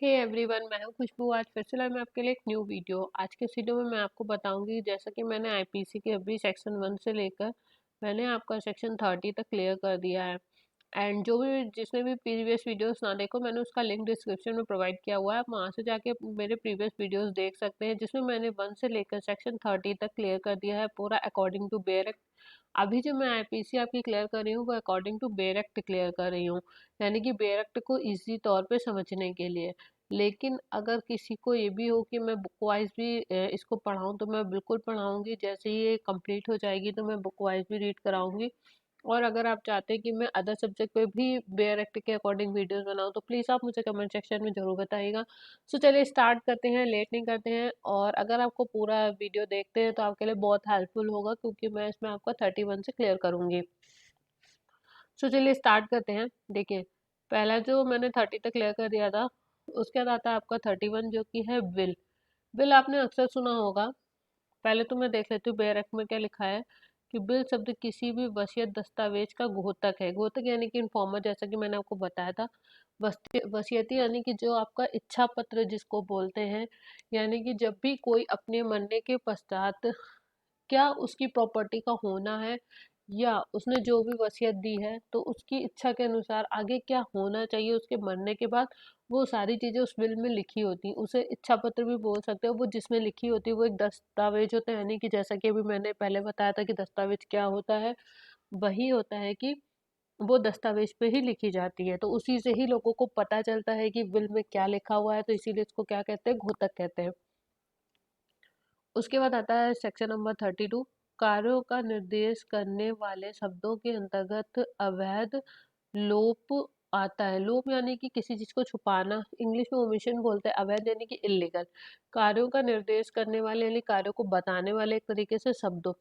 Hey everyone, मैं हूं खुशबू। आज फिर से लाए मैं आपके लिए एक न्यू वीडियो। आज के इस वीडियो में मैं आपको बताऊंगी, जैसा कि मैंने आईपीसी के अभी सेक्शन 1 से लेकर मैंने आपका सेक्शन 30 तक क्लियर कर दिया है। एंड जो भी जिसने भी प्रीवियस वीडियोस ना देखो, मैंने उसका लिंक डिस्क्रिप्शन में प्रोवाइड किया हुआ है। आप वहाँ से जाके मेरे प्रीवियस वीडियोस देख सकते हैं, जिसमें मैंने 1 से लेकर सेक्शन 30 तक क्लियर कर दिया है पूरा अकॉर्डिंग टू बेयर एक्ट। अभी जो मैं आईपीसी आपकी क्लियर कर रही हूँ वो according to bare act clear कर रही हूँ, यानी कि बेयर एक्ट को ईजी तौर पे समझने के लिए। लेकिन अगर किसी को ये भी हो कि मैं बुक वाइज भी इसको पढ़ाऊँ, तो मैं बिल्कुल पढ़ाऊँगी। जैसे ही ये कंप्लीट हो जाएगी तो मैं बुक वाइज भी रीड कराऊँगी। और अगर आप चाहते हैं कि मैं अदर सब्जेक्ट पे भी बेयर एक्ट के अकॉर्डिंग वीडियोस बनाऊँ, तो प्लीज़ आप मुझे कमेंट सेक्शन में ज़रूर बताइएगा। सो चलिए स्टार्ट करते हैं, लेट नहीं करते हैं। और अगर आपको पूरा वीडियो देखते हैं तो आपके लिए बहुत हेल्पफुल होगा, क्योंकि मैं इसमें आपका 31 से क्लियर करूँगी। सो चलिए स्टार्ट करते हैं। देखिए, पहला जो मैंने 30 तक क्लियर कर दिया था, उसके बाद आता है आपका 31, जो कि है विल। विल आपने अक्सर सुना होगा। पहले तो मैं देख लेती हूँ बेयर एक्ट में क्या लिखा है कि बिल शब्द किसी भी वसीयत दस्तावेज का घोतक है। घोतक यानी कि इन्फॉर्मर, जैसा कि मैंने आपको बताया था। वसीयती यानी कि जो आपका इच्छा पत्र जिसको बोलते हैं, यानी कि जब भी कोई अपने मरने के पश्चात क्या उसकी प्रॉपर्टी का होना है, या उसने जो भी वसीयत दी है तो उसकी इच्छा के अनुसार आगे क्या होना चाहिए उसके मरने के बाद, वो सारी चीज़ें उस विल में लिखी होती हैं। उसे इच्छा पत्र भी बोल सकते हो। वो जिसमें लिखी होती है वो एक दस्तावेज होता है, यानी कि जैसा कि अभी मैंने पहले बताया था कि दस्तावेज क्या होता है, वही होता है कि वो दस्तावेज पे ही लिखी जाती है। तो उसी से ही लोगों को पता चलता है कि विल में क्या लिखा हुआ है, तो इसीलिए इसको क्या कहते हैं, घोतक कहते हैं। उसके बाद आता है सेक्शन नंबर 32। कार्यों का निर्देश करने वाले शब्दों के अंतर्गत अवैध लोप आता है। लोप यानी कि किसी चीज को छुपाना, इंग्लिश में ओमिशन बोलते हैं। अवैध यानी कि इलीगल। कार्यों का निर्देश करने वाले यानी कार्यों को बताने वाले एक तरीके से शब्दों।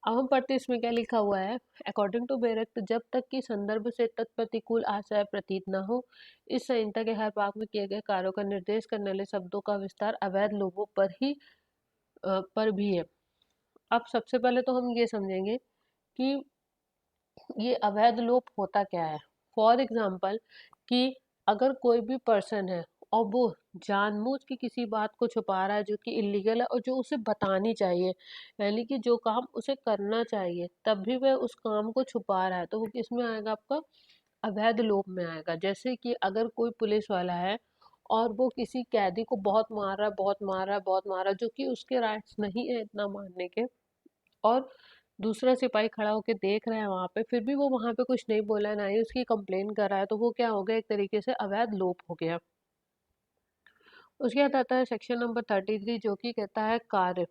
अब हम पढ़ते हैं इसमें क्या लिखा हुआ है। अकॉर्डिंग टू बेरेक्ट, जब तक कि संदर्भ से तत्प्रतिकूल आशय प्रतीत न हो, इस संहिता के हर भाग में किए गए कार्यों का निर्देश करने वाले शब्दों का विस्तार अवैध लोगों पर भी है। अब सबसे पहले तो हम ये समझेंगे कि ये अवैध लोप होता क्या है। फॉर एग्जाम्पल, कि अगर कोई भी पर्सन है और वो जानबूझ के किसी बात को छुपा रहा है जो कि इलीगल है और जो उसे बतानी चाहिए, यानी कि जो काम उसे करना चाहिए तब भी वह उस काम को छुपा रहा है, तो वो किस में आएगा, आपका अवैध लोप में आएगा। जैसे कि अगर कोई पुलिस वाला है और वो किसी कैदी को बहुत मार रहा है, बहुत मार रहा है, बहुत मार रहा है, जो कि उसके राइट्स नहीं है इतना मारने के, और दूसरा सिपाही खड़ा होकर देख रहा है वहां पे, फिर भी वो वहां पे कुछ नहीं बोला है, ना ही उसकी कंप्लेन कर रहा है, तो वो क्या हो गया, एक तरीके से अवैध लोप हो गया। उसके बाद आता है सेक्शन नंबर 33, जो कि कहता है कार्य।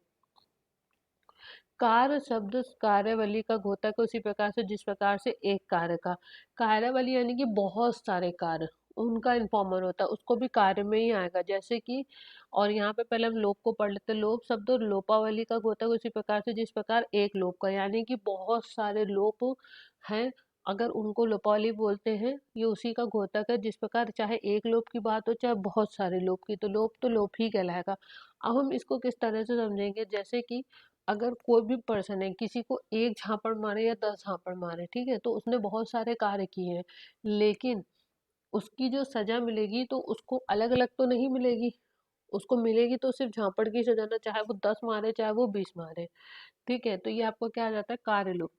कार्य शब्द कार्यवली का घोतक उसी प्रकार से जिस प्रकार से एक कार्य का। कार्यवली यानी कि बहुत सारे कार्य, उनका इन्फॉर्मर होता है, उसको भी कार्य में ही आएगा। जैसे कि, और यहाँ पे पहले हम लोप को पढ़ लेते हैं। लोप शब्द और लोपावली का घोतक उसी प्रकार से जिस प्रकार एक लोप का, यानी कि बहुत सारे लोप हैं, अगर उनको लोपावली बोलते हैं। ये उसी का घोतक है, जिस प्रकार चाहे एक लोप की बात हो चाहे बहुत सारे लोप की, तो लोप ही कहलाएगा। अब हम इसको किस तरह से समझेंगे, जैसे कि अगर कोई भी पर्सन है, किसी को एक झापड़ मारे या 10 झापड़ मारे, ठीक है, तो उसने बहुत सारे कार्य किए हैं, लेकिन उसकी जो सजा मिलेगी तो उसको अलग अलग तो नहीं मिलेगी। उसको मिलेगी तो सिर्फ झापड़ की सजा, ना चाहे वो 10 मारे चाहे वो 20 मारे। ठीक है, तो ये आपको क्या आ जाता है, कार्य लोप।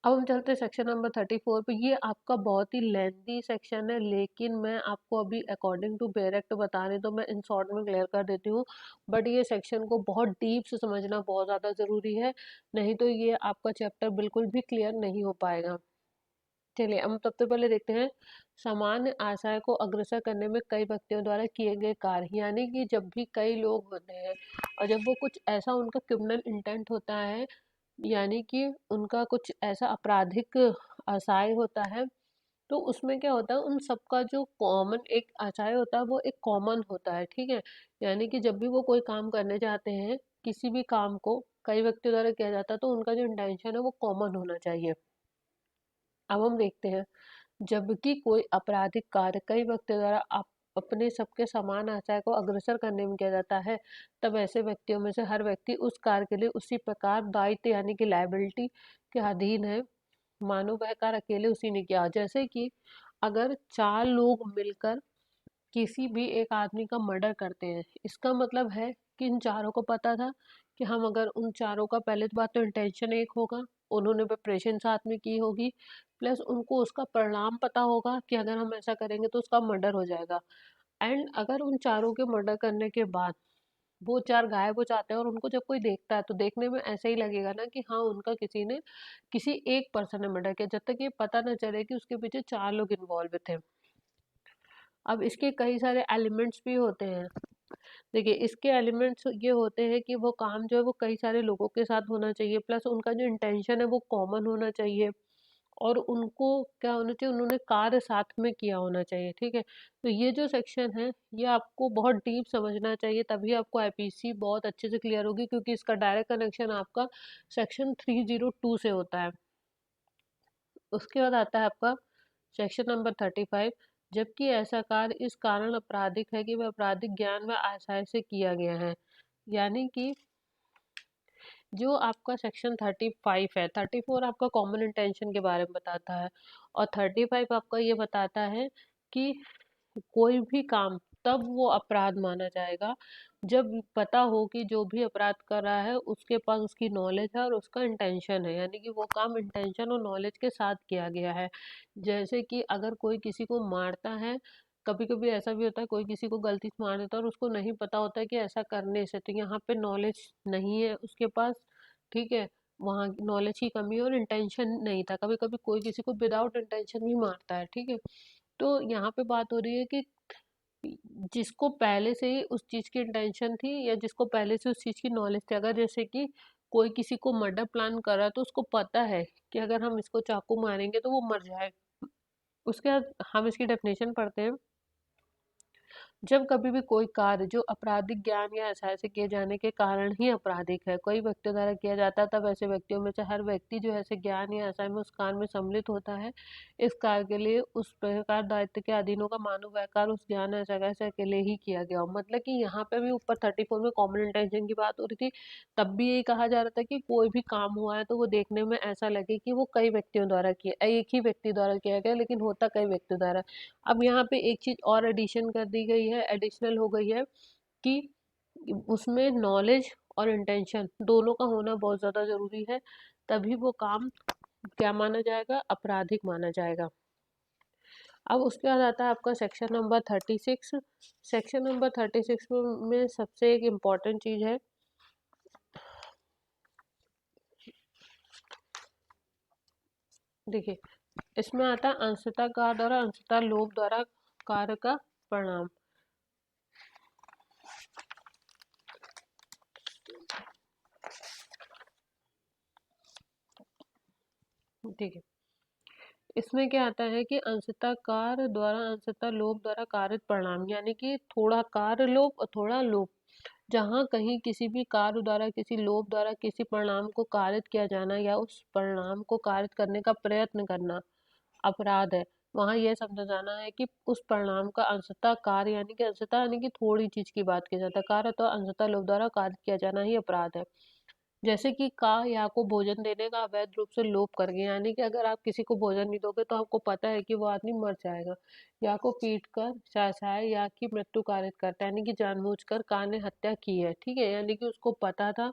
अब हम चलते हैं सेक्शन नंबर 34 पे। ये आपका बहुत ही लेंथी सेक्शन है, लेकिन मैं आपको अभी अकॉर्डिंग टू बेयर एक्ट बता रही, तो मैं इन शॉर्ट में क्लियर कर देती हूँ। बट ये सेक्शन को बहुत डीप से समझना बहुत ज़्यादा ज़रूरी है, नहीं तो ये आपका चैप्टर बिल्कुल भी क्लियर नहीं हो पाएगा। चलिए हम सबसे पहले देखते हैं, सामान्य आशय को अग्रसर करने में कई व्यक्तियों द्वारा किए गए कार्य। यानी कि जब भी कई लोग होते हैं और जब वो कुछ ऐसा उनका क्रिमिनल इंटेंट होता है, यानी कि उनका कुछ ऐसा आपराधिक आशय होता है, तो उसमें क्या होता है, उन सबका जो कॉमन एक आशय होता है वो एक कॉमन होता है। ठीक है, यानी कि जब भी वो कोई काम करने जाते हैं, किसी भी काम को कई व्यक्तियों द्वारा किया जाता है, तो उनका जो इंटेंशन है वो कॉमन होना चाहिए। अब हम देखते हैं, जबकि कोई आपराधिक कार्य कई व्यक्तियों द्वारा अपने सबके समान आशय को अग्रसर करने में किया जाता है, तब ऐसे व्यक्तियों में से हर व्यक्ति उस कार्य के लिए उसी प्रकार दायित्व यानी कि लायबिलिटी के अधीन है, मानो वह कार्य अकेले उसी ने किया। जैसे कि अगर चार लोग मिलकर किसी भी एक आदमी का मर्डर करते हैं, इसका मतलब है कि इन चारों को पता था कि हम अगर उन चारों का, पहले तो बात तो इंटेंशन एक होगा, उन्होंने प्रिपरेशन साथ में की होगी, प्लस उनको उसका परिणाम पता होगा कि अगर हम ऐसा करेंगे तो उसका मर्डर हो जाएगा। एंड अगर उन चारों के मर्डर करने के बाद वो चार गायब हो जाते हैं और उनको जब कोई देखता है तो देखने में ऐसा ही लगेगा ना कि हाँ, उनका किसी ने, किसी एक पर्सन ने मर्डर किया, जब तक ये पता ना चले कि उसके पीछे चार लोग इन्वॉल्व थे। अब इसके कई सारे एलिमेंट्स भी होते हैं। देखिए, इसके एलिमेंट्स ये होते हैं कि वो काम जो है वो कई सारे लोगों के साथ होना चाहिए, प्लस उनका जो इंटेंशन है वो कॉमन होना चाहिए, और उनको क्या होना चाहिए, उन्होंने कार्य साथ में किया होना चाहिए। ठीक है, तो ये जो सेक्शन है ये आपको बहुत डीप समझना चाहिए, तभी आपको आईपीसी बहुत अच्छे से क्लियर होगी, क्योंकि इसका डायरेक्ट कनेक्शन आपका सेक्शन 302 से होता है। उसके बाद आता है आपका सेक्शन नंबर 35। जबकि ऐसा कार्य इस कारण आपराधिक है कि वह आपराधिक ज्ञान व आशय से किया गया है। यानी कि जो आपका सेक्शन 35 है, 34 आपका कॉमन इंटेंशन के बारे में बताता है, और 35 आपका ये बताता है कि कोई भी काम तब वो अपराध माना जाएगा जब पता हो कि जो भी अपराध कर रहा है उसके पास उसकी नॉलेज है और उसका इंटेंशन है, यानी कि वो काम इंटेंशन और नॉलेज के साथ किया गया है। जैसे कि अगर कोई किसी को मारता है, कभी कभी ऐसा भी होता है कोई किसी को गलती से मार देता है और उसको नहीं पता होता है कि ऐसा करने से, तो यहाँ पे नॉलेज नहीं है उसके पास। ठीक है, वहाँ नॉलेज की कमी है और इंटेंशन नहीं था। कभी कभी कोई किसी को विदाउट इंटेंशन भी मारता है। ठीक है, तो यहाँ पे बात हो रही है कि जिसको पहले से ही उस चीज़ की इंटेंशन थी या जिसको पहले से उस चीज़ की नॉलेज थी, अगर जैसे कि कोई किसी को मर्डर प्लान कर रहा है तो उसको पता है कि अगर हम इसको चाकू मारेंगे तो वो मर जाएगा। उसके बाद हम इसकी डेफिनेशन पढ़ते हैं। जब कभी भी कोई कार्य जो आपराधिक ज्ञान या आशय से किए जाने के कारण ही आपराधिक है, कोई व्यक्तियों द्वारा किया जाता है, तब ऐसे व्यक्तियों में से हर व्यक्ति जो ऐसे ज्ञान या आशय में उस कार्य में सम्मिलित होता है। इस कार्य के लिए उस प्रकार दायित्व के अधीन होगा मानो वह कार्य उस ज्ञान या आशय से अकेले ही किया गया हो। मतलब कि यहाँ पे भी ऊपर 34 में कॉमन इंटेंशन की बात हो रही थी, तब भी यही कहा जा रहा था कि कोई भी काम हुआ है तो वो देखने में ऐसा लगे कि वो कई व्यक्तियों द्वारा किया, एक ही व्यक्ति द्वारा किया गया, लेकिन होता कई व्यक्तियों द्वारा। अब यहाँ पे एक चीज और एडिशन कर दी गई है, एडिशनल हो गई है कि उसमें नॉलेज और इंटेंशन दोनों का होना बहुत ज़्यादा ज़रूरी है, तभी वो काम क्या माना जाएगा, आपराधिक माना जाएगा। अब उसके बाद आता है आपका सेक्शन नंबर 36। सेक्शन नंबर 36 में सबसे एक इम्पॉर्टेंट चीज़ है, देखिए इसमें आता है अंशतः कार्य द्वारा, अंशतः लोभ द्वारा कार्य का परिणाम। ठीक है, इसमें क्या आता है कि अंशतः कार्य द्वारा, अंशतः लोभ द्वारा कारित परिणाम, यानी कि थोड़ा कार्य लोभ और थोड़ा लोभ। जहाँ कहीं किसी भी कार्य द्वारा, किसी लोभ द्वारा किसी परिणाम को कारित किया जाना या उस परिणाम को कारित करने का प्रयत्न करना अपराध है, वहाँ यह समझा जाना है कि उस परिणाम का अंशतः कार्य, यानी कि अंशतः यानी कि थोड़ी चीज की बात की जाता है, कार्य तो अंशतः लोभ द्वारा कारित किया जाना ही अपराध है। जैसे कि का या को भोजन देने का अवैध रूप से लोभ करके, यानी कि अगर आप किसी को भोजन नहीं दोगे तो आपको पता है कि वो आदमी मर जाएगा। या को पीट कर चाचाए या की मृत्यु कारित करता है, यानी कि जानबूझकर का ने हत्या की है। ठीक है, यानी कि उसको पता था,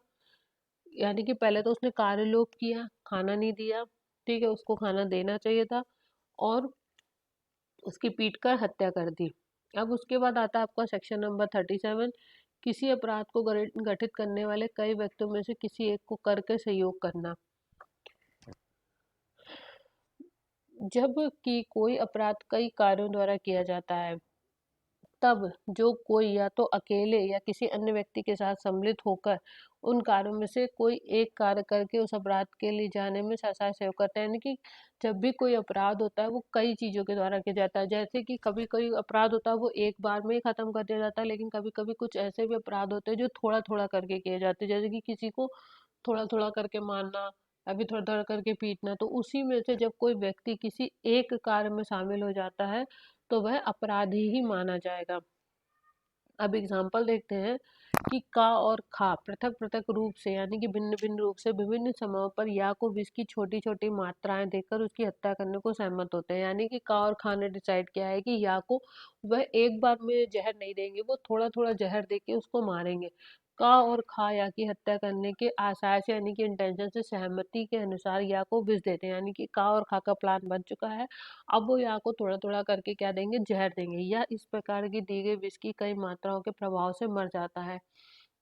यानी कि पहले तो उसने कार्य लोभ किया, खाना नहीं दिया। ठीक है, उसको खाना देना चाहिए था और उसकी पीट कर हत्या कर दी। अब उसके बाद आता है आपका सेक्शन नंबर 37। किसी अपराध को गठित करने वाले कई व्यक्तियों में से किसी एक को करके सहयोग करना। जब कि कोई अपराध कई कार्यों द्वारा किया जाता है, तब जो कोई या तो अकेले या किसी अन्य व्यक्ति के साथ सम्मिलित होकर उन कार्यों में से कोई एक कार्य करके उस अपराध के लिए जाने में सहायता सहयोग करता है। यानी कि जब भी कोई अपराध होता है वो कई चीजों के द्वारा किया जाता है। जैसे कि कभी कोई अपराध होता है वो एक बार में ही खत्म कर दिया जाता है, लेकिन कभी कभी कुछ ऐसे भी अपराध होते हैं जो थोड़ा थोड़ा करके किए जाते हैं, जैसे कि किसी को थोड़ा थोड़ा करके मारना, अभी थोड़ा थोड़ा करके पीटना। तो उसी में से जब कोई व्यक्ति किसी एक कार्य में शामिल हो जाता है तो वह अपराधी ही माना जाएगा। अब एग्जाम्पल देखते हैं कि का और खा पृथक पृथक रूप से यानी कि भिन्न भिन्न रूप से विभिन्न समयों पर या को विष की छोटी छोटी मात्राएं देकर उसकी हत्या करने को सहमत होते हैं। यानी कि का और खा ने डिसाइड किया है कि या को वह एक बार में जहर नहीं देंगे, वो थोड़ा थोड़ा जहर देके उसको मारेंगे। का और खा या की हत्या करने के आशय से यानी कि इंटेंशन से सहमति के अनुसार या को विष देते हैं। यानी कि का और खा का प्लान बन चुका है, अब वो या को थोड़ा थोड़ा करके क्या देंगे, जहर देंगे। या इस प्रकार की दी गई विष की कई मात्राओं के प्रभाव से मर जाता है।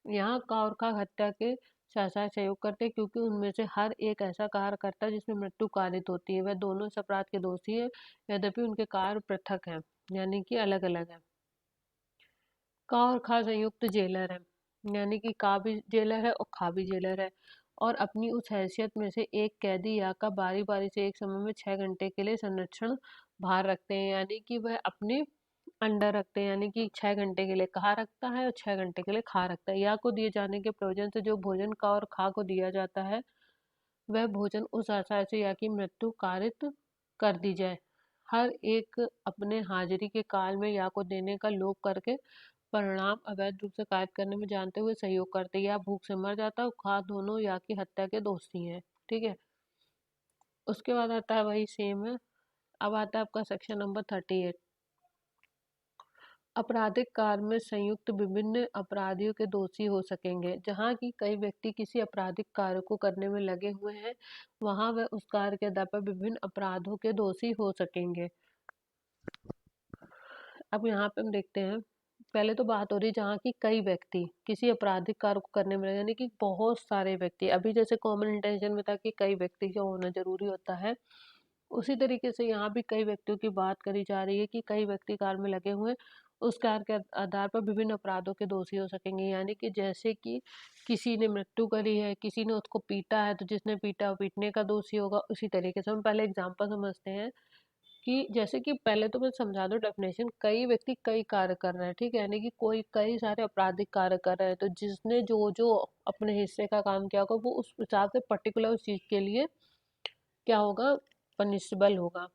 यहाँ का और खा हत्या के साथ सहयोग करते हैं, क्योंकि उनमें से हर एक ऐसा कार्य करता है जिसमें मृत्यु कारित होती है। वह दोनों इस अपराध के दोषी है, यद्यपि उनके कार्य पृथक हैं, यानी कि अलग अलग है। का और खा संयुक्त जेलर है, यानी कि का भी जेलर है और खा भी जेलर है, और अपनी उस हैसियत में से एक कैदी या का बारी बारी से एक समय में 6 घंटे के लिए संरक्षण बाहर रखते हैं। यानी कि वह अपने अंडर रखते हैं, यानी कि 6 घंटे के लिए कहा रखता है और 6 घंटे के लिए खा रखता है। या को दिए जाने के प्रयोजन से जो भोजन का और खा को दिया जाता है, वह भोजन उस आशय से या की मृत्यु कारित कर दी जाए। हर एक अपने हाजिरी के काल में या को देने का लोभ करके परिणाम अवैध रूप से कार्य करने में जानते हुए सहयोग करते, या भूख से मर जाता है। खा दोनों या की हत्या के दोषी हैं। ठीक है, उसके बाद आता है वही सेम है। अब आता है आपका सेक्शन नंबर 38। आपराधिक कार्य में संयुक्त विभिन्न अपराधियों के दोषी हो सकेंगे। जहाँ की कई व्यक्ति किसी आपराधिक कार्य को करने में लगे हुए हैं, वहाँ वह उस कार्य के आधार पर विभिन्न अपराधों के दोषी हो सकेंगे। अब यहाँ पे हम देखते हैं, पहले तो बात हो रही है जहाँ की कई व्यक्ति किसी आपराधिक कार्य को करने में लगे, यानी कि बहुत सारे व्यक्ति। अभी जैसे कॉमन इंटेंशन में था कि कई व्यक्ति का होना जरूरी होता है, उसी तरीके से यहाँ भी कई व्यक्तियों की बात करी जा रही है कि कई व्यक्ति कार्य में लगे हुए हैं, उस कार्य के आधार पर विभिन्न अपराधों के दोषी हो सकेंगे। यानी कि जैसे कि किसी ने मृत्यु करी है, किसी ने उसको पीटा है, तो जिसने पीटा पीटने का दोषी होगा। उसी तरीके से हम पहले एग्जाम्पल समझते हैं कि जैसे कि पहले तो मैं समझा दूं डेफिनेशन। कई व्यक्ति कई कार्य कर रहे हैं, ठीक है, यानी कि कोई कई सारे आपराधिक कार्य कर रहे हैं, तो जिसने जो जो अपने हिस्से का काम किया होगा, वो उस हिसाब से पर्टिकुलर उस चीज के लिए क्या होगा, पनिशेबल होगा।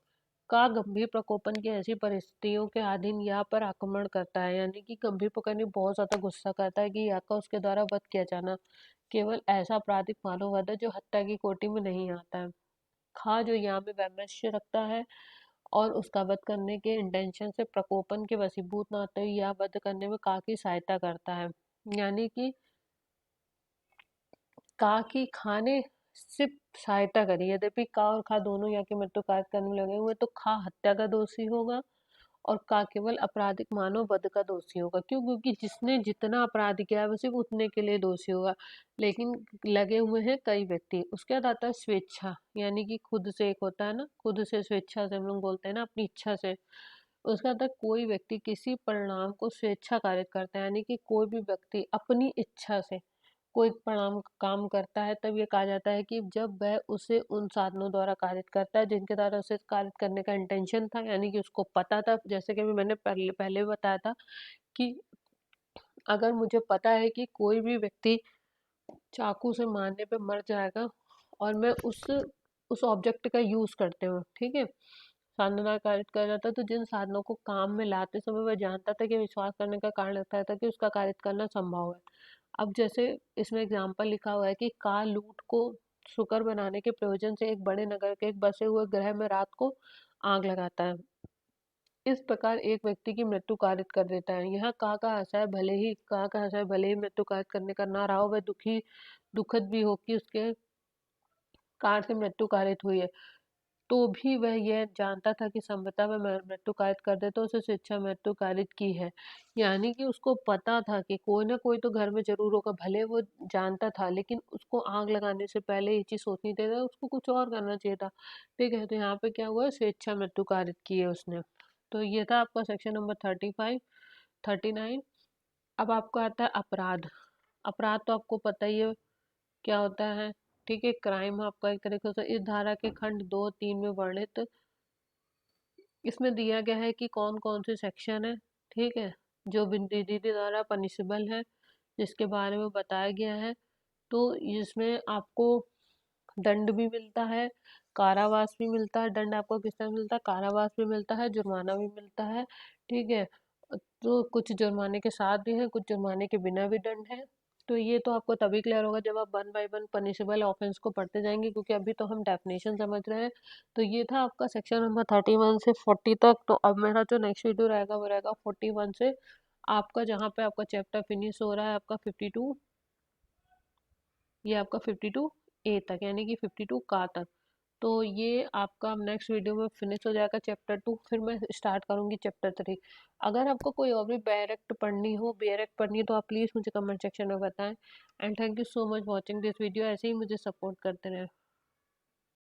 का गंभीर प्रकोपन की ऐसी परिस्थितियों के अधीन या पर आक्रमण करता है, यानी कि गंभीर प्रकोपन बहुत ज्यादा गुस्सा करता है कि या का उसके द्वारा वध किया जाना केवल ऐसा आपराधिक मानव वध है जो हत्या की कोटि में नहीं आता है। खा जो यहाँ पे वैमनस्य रखता है और उसका वध करने के इंटेंशन से प्रकोपन के वशीभूत न होते हुए या वध करने में का की सहायता करता है। यानी कि का की खा ने सिर्फ सहायता करी, यद्यपि का और खा दोनों या की मृत्यु कार्य करने में लगे हुए, तो खा हत्या का दोषी होगा और का केवल आपराधिक मानव वध का दोषी होगा। क्यों? क्योंकि जिसने जितना अपराध किया है वो सिर्फ उतने के लिए दोषी होगा, लेकिन लगे हुए हैं कई व्यक्ति। उसके बाद आता है स्वेच्छा, यानी कि खुद से, एक होता है ना खुद से, स्वेच्छा से हम लोग बोलते हैं ना, अपनी इच्छा से। उसका आता है कोई व्यक्ति किसी परिणाम को स्वेच्छा कारित करता है, यानी कि कोई भी व्यक्ति अपनी इच्छा से कोई परिणाम काम करता है, तब ये कहा जाता है कि जब वह उसे उन साधनों द्वारा कारित करता है जिनके द्वारा उसे कारित करने का इंटेंशन था, यानी कि उसको पता था। जैसे कि अभी मैंने पहले पहले बताया था कि अगर मुझे पता है कि कोई भी व्यक्ति चाकू से मारने पे मर जाएगा और मैं उस ऑब्जेक्ट का यूज करते हूँ, ठीक है, साधना कारित कर रहा था, तो जिन साधनों को काम में लाते समय वह जानता था कि विश्वास करने का कारण लगता था कि उसका कारित करना संभव है। अब जैसे इसमें एग्जाम्पल लिखा हुआ है कि का लूट को सुकर बनाने के प्रयोजन से एक बड़े नगर के एक बसे हुए ग्रह में रात को आग लगाता है। इस प्रकार एक व्यक्ति की मृत्यु कारित कर देता है। यहाँ का आशय भले ही मृत्यु कारित करने का ना रहा हो, वह दुखद भी हो कि उसके कार से मृत्यु कारित हुई है, तो भी वह यह जानता था कि संभवतः वह मृत्यु कारित कर दे, तो उसे स्वेच्छा मृत्यु कारित की है। यानी कि उसको पता था कि कोई ना कोई तो घर में जरूर होगा, भले वो जानता था, लेकिन उसको आग लगाने से पहले ये चीज सोचनी चाहिए था, उसको कुछ और करना चाहिए था। ठीक है, तो यहाँ पे क्या हुआ, स्वेच्छा मृत्यु कारित की है उसने। तो ये था आपका सेक्शन नंबर 35, 39। अब आपको आता है अपराध। अपराध तो आपको पता ही है क्या होता है, ठीक है, क्राइम आपका एक तरीके से। इस धारा के खंड 2, 3 में वर्णित इसमें दिया गया है कि कौन कौन से सेक्शन है, ठीक है, जो विधि द्वारा पनिशेबल है, जिसके बारे में बताया गया है। तो इसमें आपको दंड भी मिलता है, कारावास भी मिलता है। दंड आपको किस तरह मिलता है, कारावास भी मिलता है, जुर्माना भी मिलता है, ठीक है। तो कुछ जुर्माने के साथ भी हैं, कुछ जुर्माने के बिना भी दंड है। तो ये तो आपको तभी क्लियर होगा जब आप one by one punishable offence को पढ़ते जाएंगे, क्योंकि अभी तो हम डेफिनेशन समझ रहे हैं। तो ये था आपका सेक्शन नंबर 31 से 40 तक। तो अब मेरा जो नेक्स्ट वीडियो रहेगा वो रहेगा 41 से आपका, जहाँ पे आपका चैप्टर फिनिश हो रहा है आपका 52, ये आपका 52A तक, यानी कि 52 का तक। तो ये आपका नेक्स्ट वीडियो में फिनिश हो जाएगा चैप्टर 2, फिर मैं स्टार्ट करूँगी चैप्टर 3। अगर आपको कोई और भी डायरेक्ट पढ़नी हो तो आप प्लीज़ मुझे कमेंट सेक्शन में बताएं। And thank you so much watching this video. ऐसे ही मुझे सपोर्ट करते रहें।